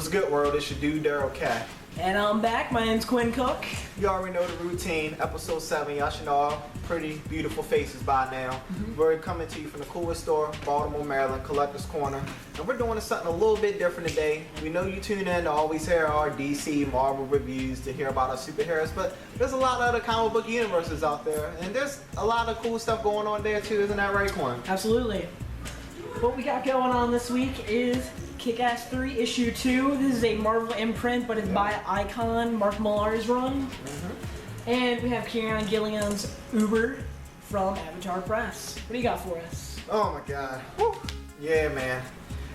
What's good, world? It's your dude, Darryl K. And I'm back. My name's Quinn Cook. You already know the routine. Episode 7. Y'all should know our pretty beautiful faces by now. We're coming to you from the coolest store, Baltimore, Maryland, Collector's Corner. And we're doing something a little bit different today. We know you tune in to always hear our DC, Marvel reviews, to hear about our superheroes, but there's a lot of other comic book universes out there. And there's a lot of cool stuff going on there too, isn't that right, Quinn? Absolutely. What we got going on this week is Kick-Ass 3 Issue 2. This is a Marvel imprint, but it's by Icon, Mark Millar's run. And we have Kieran Gillian's Uber from Avatar Press. What do you got for us? Oh my god. Woo. Yeah, man.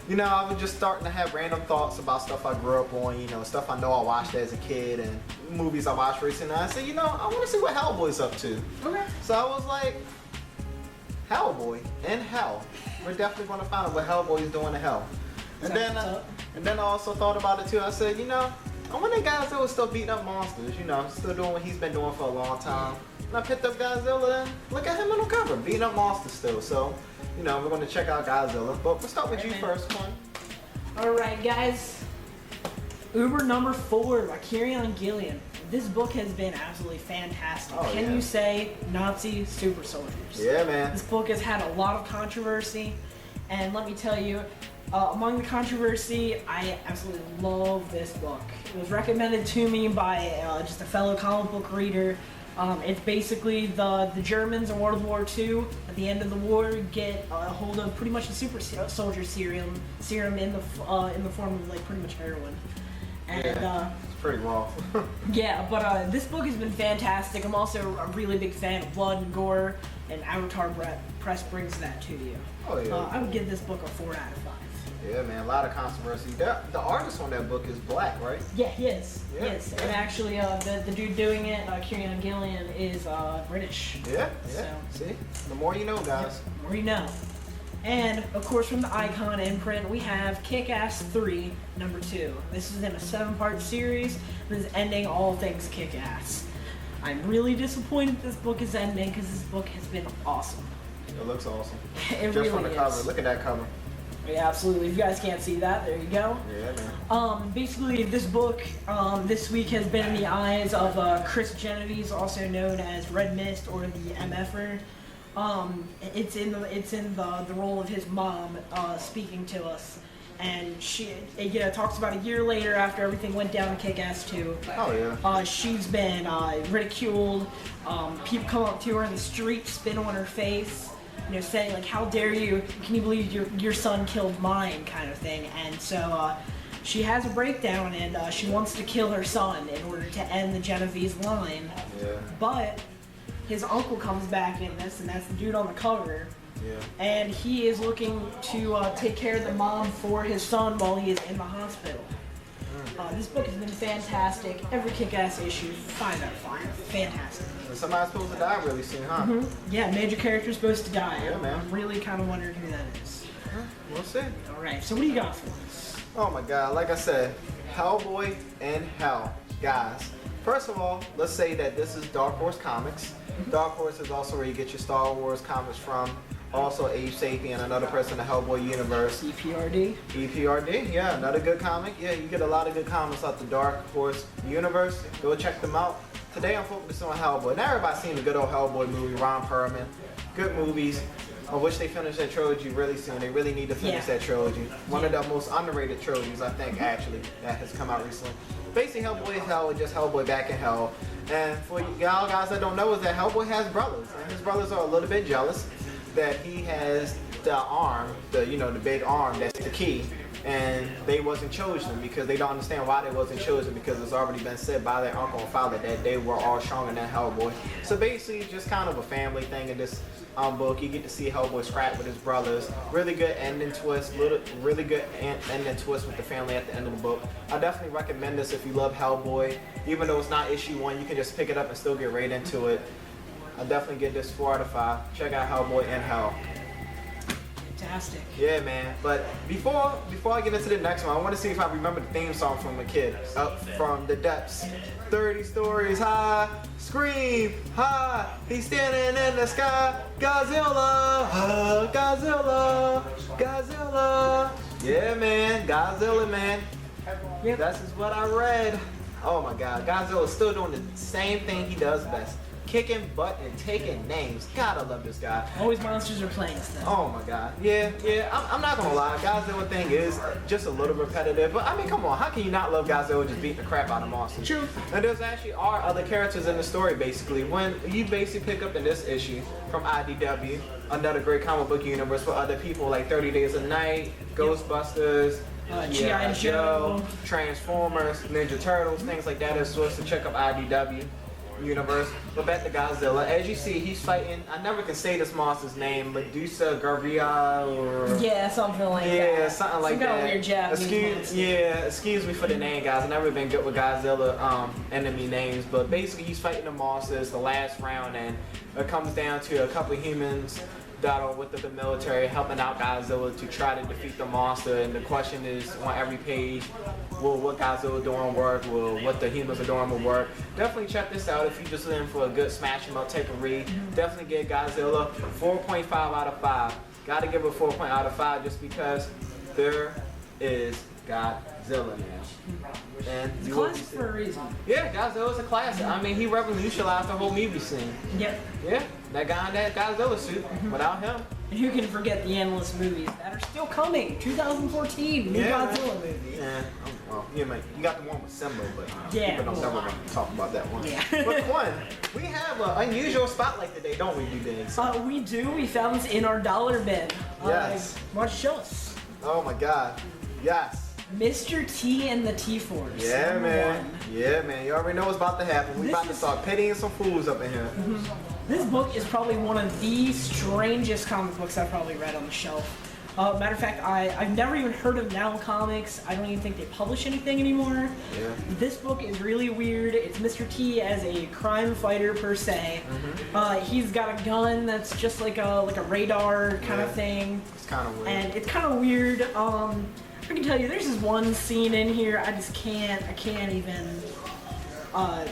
You know, I was just starting to have random thoughts about stuff I grew up on, you know, stuff I know I watched as a kid and movies I watched recently. And I said, you know, I want to see what Hellboy's up to. Okay. So I was like, Hellboy in hell. We're definitely going to find out what Hellboy's doing in hell. And then I also thought about it too. I said, you know, I wonder if Godzilla was still beating up monsters, you know, still doing what he's been doing for a long time. And I picked up Godzilla and look at him on the cover, beating up monsters still. So, you know, we're going to check out Godzilla. But we'll start with you first, one. Alright, guys. Uber number 4 by Kieran Gillian. This book has been absolutely fantastic. Can you say Nazi super soldiers? Yeah, man. This book has had a lot of controversy, and let me tell you, among the controversy, I absolutely love this book. It was recommended to me by just a fellow comic book reader. It's basically the Germans in World War II, at the end of the war, get a hold of pretty much a super soldier serum in the form of like pretty much heroin. And it's pretty raw. yeah, but this book has been fantastic. I'm also a really big fan of blood and gore, and Avatar Press brings that to you. Oh yeah. I would give this book a 4 out of 5. Yeah, man, a lot of controversy. The artist on that book is black, right? Yeah, he is. Yeah. Yes, and actually, the dude doing it, Kieran Gillian, is British. Yeah. So, See, the more you know, guys. The more you know. And of course, from the Icon imprint, we have Kick-Ass 3, number 2. This is in a 7-part series. This is ending all things Kick-Ass. I'm really disappointed this book is ending because this book has been awesome. It looks awesome. It Just really from the is. cover. Look at that cover. Yeah, absolutely. If you guys can't see that, there you go. Yeah, man. Basically, this book this week has been in the eyes of Chris Genovese, also known as Red Mist or the MFer. It's in the role of his mom speaking to us, and she talks about a year later after everything went down in Kick-Ass 2. Oh yeah. She's been ridiculed. People come up to her in the street, spit on her face. You know, saying like, "How dare you? Can you believe your son killed mine?" kind of thing. And so she has a breakdown, and she wants to kill her son in order to end the Genovese line. Yeah. But his uncle comes back in this, and that's the dude on the cover. Yeah. And he is looking to take care of the mom for his son while he is in the hospital. This book has been fantastic. Every Kick-Ass issue, 5 out of 5. Fantastic. And somebody's supposed to die really soon, huh? Yeah, major character's supposed to die. Yeah, man. I'm really kind of wondering who that is. We'll see. Alright, so what do you got for us? Oh my god, like I said, Hellboy in hell. Guys, first of all, let's say that this is Dark Horse Comics. Dark Horse is also where you get your Star Wars comics from. Also Abe Sapien, another person in the Hellboy universe. EPRD. EPRD, yeah, another good comic. Yeah, you get a lot of good comics out the Dark Horse universe. Go check them out. Today I'm focusing on Hellboy. Now everybody's seen the good old Hellboy movie, Ron Perlman. Good movies. I wish they finished that trilogy really soon. They really need to finish that trilogy. One of the most underrated trilogies, I think, actually, that has come out recently. Basically, Hellboy is hell, just Hellboy back in hell. And for y'all guys that don't know, is that Hellboy has brothers, and his brothers are a little bit jealous that he has the arm, the big arm that's the key, and they wasn't chosen because they don't understand why they wasn't chosen, because it's already been said by their uncle and father that they were all stronger than Hellboy. So basically, just kind of a family thing in this book. You get to see Hellboy scrap with his brothers. Really good ending twist, really good ending twist with the family at the end of the book. I definitely recommend this if you love Hellboy. Even though it's not issue 1, you can just pick it up and still get right into it. I definitely give this 4 out of 5. Check out Hellboy in Hell. Fantastic. Yeah, man. But before I get into the next one, I want to see if I remember the theme song from a kid. Up from the depths, 30 stories high, scream high. He's standing in the sky. Godzilla, Godzilla, Godzilla. Yeah, man. Godzilla, man. Yep. That's just what I read. Oh my God, Godzilla's still doing the same thing he does best. Kicking butt and taking names. Gotta love this guy. Always monsters are playing stuff. Oh my God. Yeah. I'm not gonna lie. Godzilla thing is just a little repetitive, but I mean, come on. How can you not love Godzilla just beating the crap out of monsters? True. And there's actually are other characters in the story. Basically, when you basically pick up in this issue from IDW, another great comic book universe for other people like 30 Days a Night, Ghostbusters. G.I. Joe, Transformers, Ninja Turtles, things like that. Is supposed to check up IDW universe. But back to Godzilla. As you see, he's fighting. I never can say this monster's name. Medusa Garvia or yeah, something like that. yeah, something like Some kind that. of weird Japanese monster. Excuse me for the name, guys. I've never been good with Godzilla enemy names, but basically he's fighting the monsters the last round, and it comes down to a couple of humans that are with the military helping out Godzilla to try to defeat the monster. And the question is on every page, will what Godzilla doing work? Will what the humans are doing will work? Definitely check this out if you're just looking for a good smash 'em up type of read. Definitely give Godzilla 4.5 out of 5. Gotta give it a 4 out of 5 just because there is Godzilla now. And It's a you will classic be- for a reason. yeah, Godzilla's a classic. I mean, he revolutionized the whole movie scene. Yep. Yeah, that guy in that Godzilla suit. Without him, And who can forget the endless movies that are still coming? 2014, new Yeah. Godzilla movie. yeah. Well, you got the one with Simba, but Yeah. people don't ever talk about that one. Yeah. But one, we have an unusual spotlight today, don't we, D-Days? We do. We found this in our dollar bin. Yes. Why don't you show us? Oh my God. Yes. Mr. T and the T-Force. Yeah, number man. one. Yeah, man. You already know what's about to happen. We This about to is- start pitying some fools up in here. This book is probably one of the strangest comic books I've probably read on the shelf. Matter of fact, I've never even heard of Now Comics. I don't even think they publish anything anymore. Yeah. This book is really weird. It's Mr. T as a crime fighter per se. He's got a gun that's just like a radar kind of Yeah. thing, It's kind of weird. and it's kind of weird. I can tell you, there's this one scene in here I can't even. I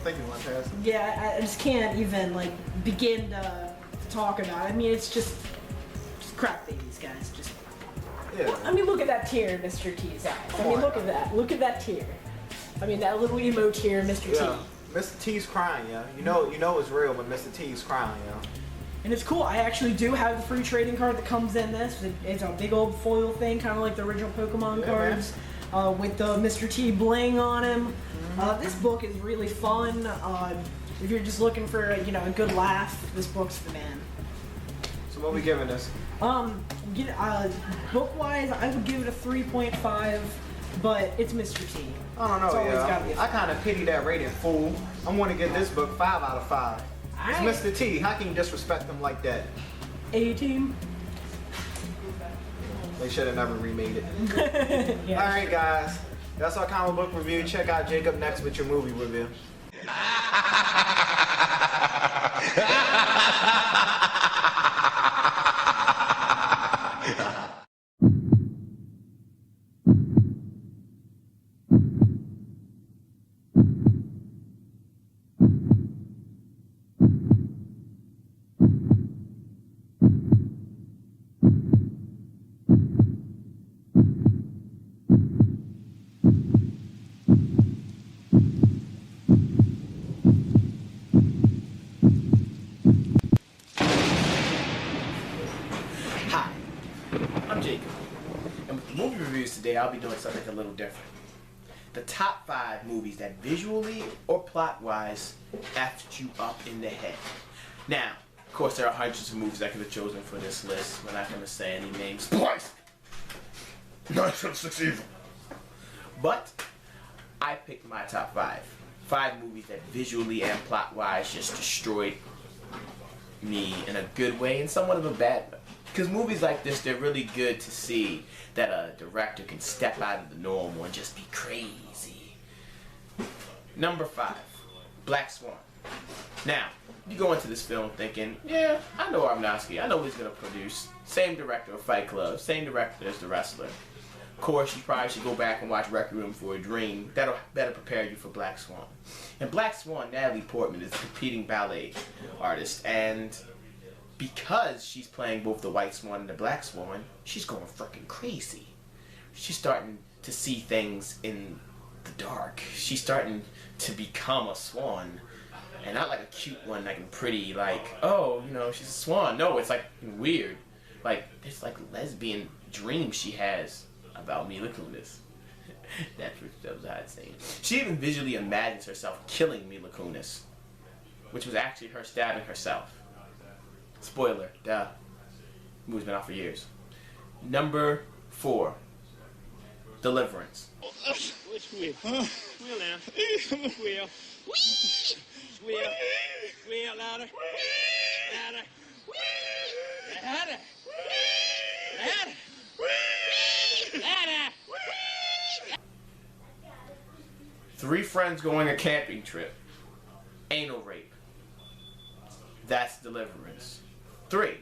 think you want to pass it. Yeah, I just can't even like begin to talk about it. I mean, it's just crap babies, guys. Just. Yeah. I mean, look at that tear in Mr. T's eyes. I Come mean, on. look at that. Look at that tear. I mean, that little emo tear, in Mr. Yeah. T. Mr. T's crying, yeah. You know it's real, but Mr. T's crying, yeah. And it's cool. I actually do have the free trading card that comes in this. It's a big old foil thing, kind of like the original Pokemon Yeah, cards, with the Mr. T bling on him. This book is really fun. If you're just looking for a good laugh, this book's the man. So what we giving this? Book-wise, I would give it a 3.5, but it's Mr. T. I don't know, It's always gotta be a I kind of pity that rating, fool. I'm going to give this book 5 out of 5. It's Alright. Mr. T. How can you disrespect him like that? 18. They should have never remade it. Yeah. All right, guys. That's our comic book review. Check out Jacob next with your movie review. Hi, I'm Jacob, and with the movie reviews today, I'll be doing something a little different. The top 5 movies that visually or plot-wise effed you up in the head. Now, of course, there are hundreds of movies I could have chosen for this list. We're not going to say any names twice. 976 Evil. But I picked my top 5. 5 movies that visually and plot-wise just destroyed me in a good way and somewhat of a bad way. Because movies like this, they're really good to see that a director can step out of the normal and just be crazy. Number 5, Black Swan. Now, you go into this film thinking, yeah, I know Aronofsky, I know what he's going to produce. Same director of Fight Club, same director as The Wrestler. Of course, you probably should go back and watch Requiem for a Dream. That'll better prepare you for Black Swan. In Black Swan, Natalie Portman is a competing ballet artist, and because she's playing both the White Swan and the Black Swan, she's going freaking crazy. she's starting to see things in the dark. She's starting to become a swan. And not like a cute one, like pretty, like, oh, you know, she's a swan. No, it's like weird. Like, there's like lesbian dreams she has about Mila Kunis. that was how it's saying. She even visually imagines herself killing Mila Kunis, which was actually her stabbing herself. Spoiler, duh. Movie's been out for years. Number 4, Deliverance. Which wheel? Wheel now. Wheel. Wheel. Wheel louder. Louder. Louder. Louder. Louder. 3 friends going a camping trip. Anal rape. That's Deliverance. 3.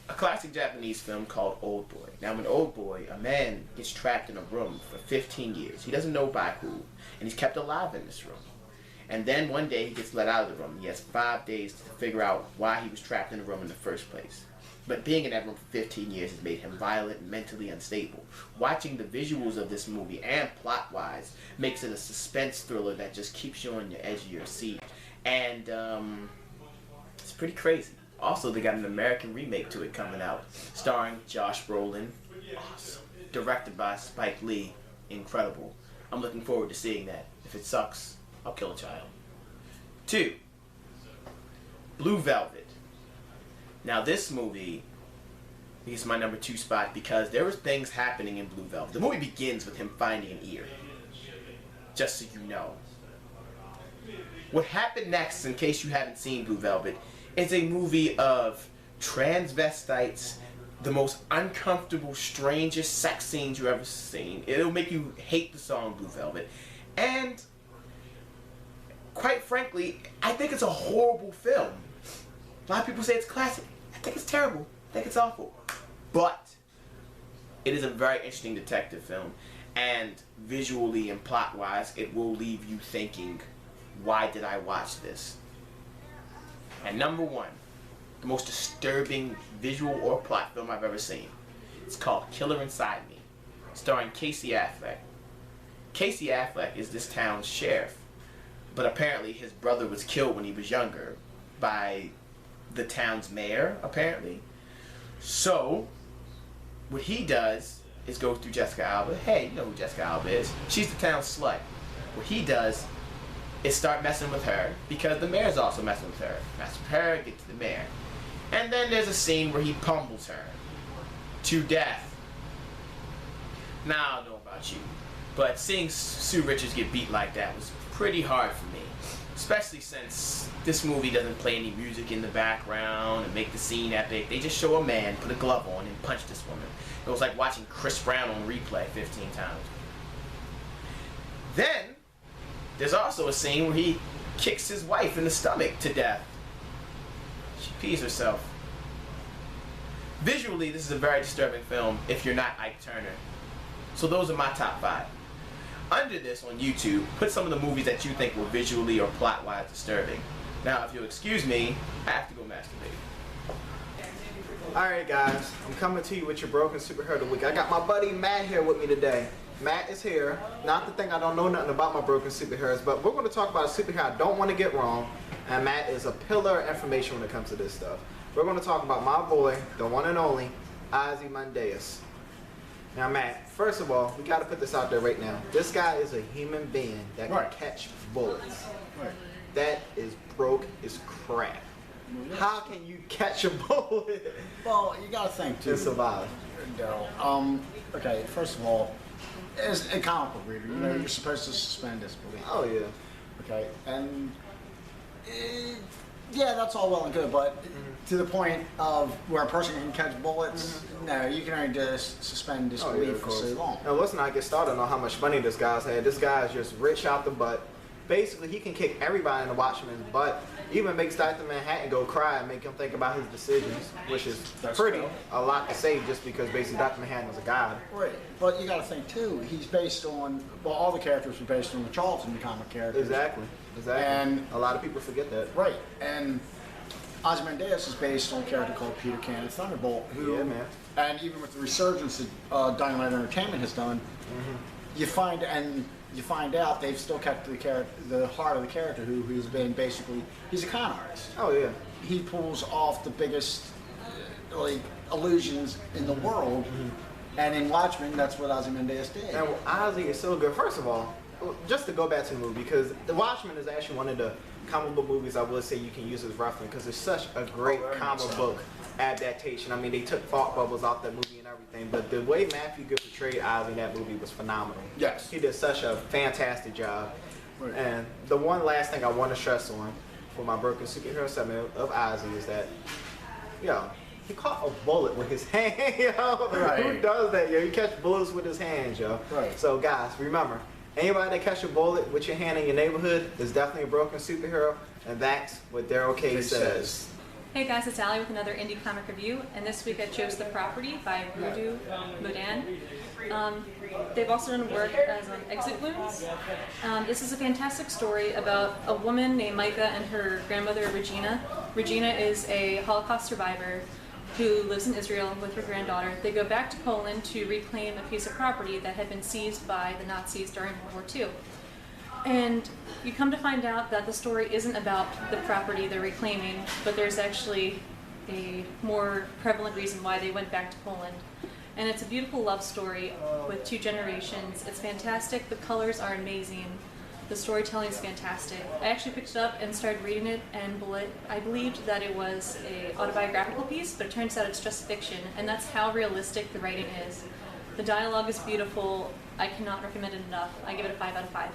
A classic Japanese film called Old Boy. Now in Old Boy, a man gets trapped in a room for 15 years. He doesn't know by who, and he's kept alive in this room. And then one day he gets let out of the room. He has 5 days to figure out why he was trapped in the room in the first place. But being in that room for 15 years has made him violent and mentally unstable. Watching the visuals of this movie and plot-wise makes it a suspense thriller that just keeps you on the edge of your seat. And it's pretty crazy. Also, they got an American remake to it coming out, starring Josh Brolin. Awesome. Directed by Spike Lee. Incredible. I'm looking forward to seeing that. If it sucks, I'll kill a child. 2. Blue Velvet. Now this movie is my number 2 spot because there were things happening in Blue Velvet. The movie begins with him finding an ear. Just so you know. What happened next, in case you haven't seen Blue Velvet, is a movie of transvestites, the most uncomfortable, strangest sex scenes you've ever seen. It'll make you hate the song Blue Velvet. And quite frankly, I think it's a horrible film. A lot of people say it's classic. I think it's terrible. I think it's awful. But it is a very interesting detective film. And visually and plot-wise, it will leave you thinking, why did I watch this? And number 1, the most disturbing visual or plot film I've ever seen. It's called Killer Inside Me, starring Casey Affleck. Casey Affleck is this town's sheriff, but apparently his brother was killed when he was younger by the town's mayor, apparently. So, what he does is go through Jessica Alba. Hey, you know who Jessica Alba is. She's the town's slut. What he does is start messing with her because the mayor's also messing with her. Mess with her, get to the mayor. And then there's a scene where he pummels her to death. Now, I don't know about you, but seeing Sue Richards get beat like that was pretty hard for me. Especially since this movie doesn't play any music in the background and make the scene epic. They just show a man put a glove on and punch this woman. It was like watching Chris Brown on replay 15 times. Then, there's also a scene where he kicks his wife in the stomach to death. She pees herself. Visually, this is a very disturbing film if you're not Ike Turner. So those are my top 5. Under this on YouTube, put some of the movies that you think were visually or plot-wise disturbing. Now, if you'll excuse me, I have to go masturbate. Alright guys, I'm coming to you with your broken superhero of the week. I got my buddy Matt here with me today. Matt is here. Not to think I don't know nothing about my broken superheroes, but we're going to talk about a superhero I don't want to get wrong, and Matt is a pillar of information when it comes to this stuff. We're going to talk about my boy, the one and only, Ozymandias. Now Matt, first of all, we got to put this out there right now. This guy is a human being that can catch bullets. Right. That is broke as crap. How can you catch a bullet Well, you gotta think too, and survive? Darryl. Okay, first of all, as a comic book reader, you know you're supposed to suspend disbelief. Oh yeah. Okay, and yeah, that's all well and good, but to the point of where a person can catch bullets, no, you can only just suspend disbelief for so long. Now let's not get started on how much money this guy's had. This guy is just rich out the butt. Basically, he can kick everybody in the Watchmen's butt. Even makes Dr. Manhattan go cry and make him think about his decisions, which is pretty a lot to say just because basically Dr. Manhattan is a god. Right, but you got to think too. He's based on all the characters are based on the Charlton comic characters. Exactly. And a lot of people forget that. Right, and Ozymandias is based on a character called Peter Cannon Thunderbolt, who, Yeah, man. and even with the resurgence that Dynamite Entertainment has done, you find out they've still kept the heart of the character, who's been basically, he's a con artist. Oh yeah. He pulls off the biggest like illusions in the world, and in Watchmen, that's what Ozymandias did. And Ozzy is so good. First of all, just to go back to the movie, because The Watchmen is actually one of the comic book movies I would say you can use as reference, because it's such a great comic book adaptation. I mean, they took thought bubbles off that movie and everything, but the way Matthew Good portrayed Ozzy in that movie was phenomenal. Yes. He did such a fantastic job. Right. And the one last thing I want to stress on for my broken superhero segment of Ozzy is that, yo, he caught a bullet with his hand, yo. Right. Who does that, yo? You catch bullets with his hands, yo. Right. So guys, remember, anybody that catch a bullet with your hand in your neighborhood is definitely a broken superhero, and that's what Darryl K Says. Hey guys, it's Allie with another indie comic review, and this week I chose The Property by Voodoo Modan. They've also done work as Exit Wounds. This is a fantastic story about a woman named Micah and her grandmother Regina. Regina is a Holocaust survivor who lives in Israel with her granddaughter. They go back to Poland to reclaim a piece of property that had been seized by the Nazis during World War II. And you come to find out that the story isn't about the property they're reclaiming, but there's actually a more prevalent reason why they went back to Poland. And it's a beautiful love story with two generations. It's fantastic. The colors are amazing. The storytelling is fantastic. I actually picked it up and started reading it, and I believed that it was an autobiographical piece, but it turns out it's just fiction, and that's how realistic the writing is. The dialogue is beautiful. I cannot recommend it enough. I give it a 5 out of 5.